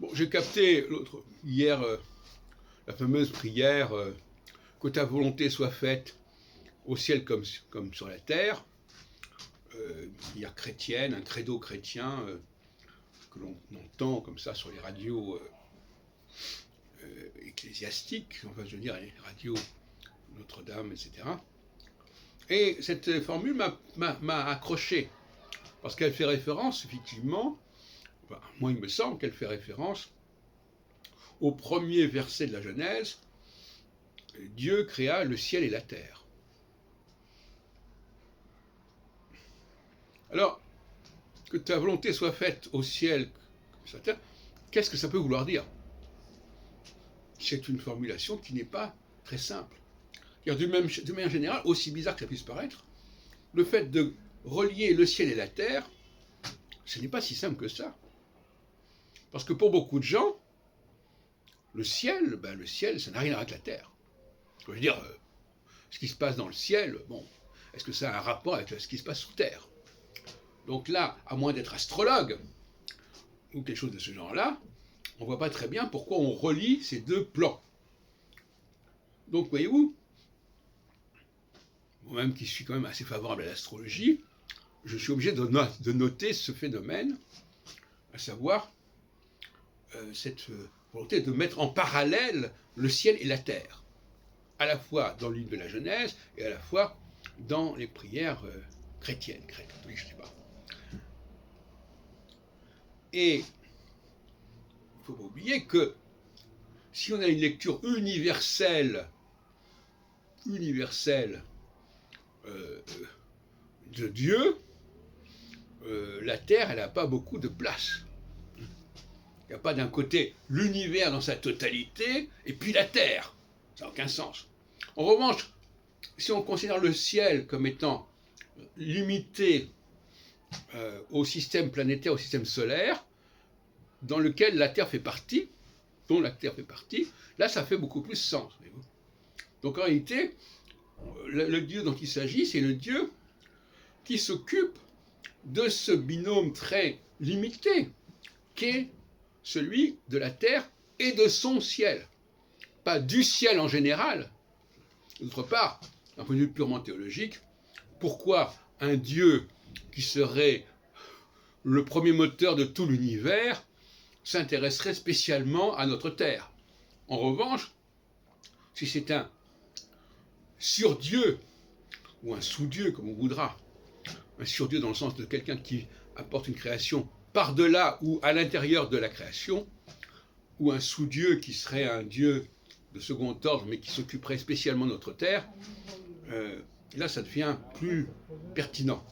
Bon, j'ai capté hier la fameuse prière que ta volonté soit faite au ciel comme sur la terre. Prière chrétienne, un credo chrétien que l'on entend comme ça sur les radios ecclésiastiques, enfin je veux dire les radios Notre-Dame, etc. Et cette formule m'a accroché, parce qu'elle fait référence, effectivement, enfin, moi il me semble qu'elle fait référence au premier verset de la Genèse, Dieu créa le ciel et la terre. Alors, que ta volonté soit faite au ciel comme sur la terre, qu'est-ce que ça peut vouloir dire? C'est une formulation qui n'est pas très simple. De manière générale, aussi bizarre que ça puisse paraître, le fait de relier le ciel et la terre, ce n'est pas si simple que ça. Parce que pour beaucoup de gens, le ciel, ça n'a rien à voir avec la terre. Je veux dire, ce qui se passe dans le ciel, bon, est-ce que ça a un rapport avec ce qui se passe sur terre? Donc là, à moins d'être astrologue, ou quelque chose de ce genre-là, on ne voit pas très bien pourquoi on relie ces deux plans. Donc, voyez-vous, moi-même qui suis quand même assez favorable à l'astrologie, je suis obligé de noter ce phénomène, à savoir cette volonté de mettre en parallèle le ciel et la terre, à la fois dans l'île de la Genèse et à la fois dans les prières chrétiennes, catholiques, je ne sais pas. Et il ne faut pas oublier que si on a une lecture universelle de Dieu, la terre, elle n'a pas beaucoup de place. Il n'y a pas d'un côté l'univers dans sa totalité et puis la terre. Ça n'a aucun sens. En revanche, si on considère le ciel comme étant limité au système planétaire, au système solaire, dans lequel la Terre fait partie, dont la Terre fait partie, là ça fait beaucoup plus sens. Donc en réalité, le Dieu dont il s'agit, c'est le Dieu qui s'occupe de ce binôme très limité, qu'est celui de la terre et de son ciel. Pas du ciel en général. D'autre part, d'un point de vue purement théologique, pourquoi un Dieu qui serait le premier moteur de tout l'univers s'intéresserait spécialement à notre terre? En revanche, si c'est un surdieu, ou un sous-dieu, comme on voudra, un surdieu dans le sens de quelqu'un qui apporte une création par-delà ou à l'intérieur de la création, ou un sous-dieu qui serait un dieu de second ordre, mais qui s'occuperait spécialement de notre terre, là ça devient plus pertinent.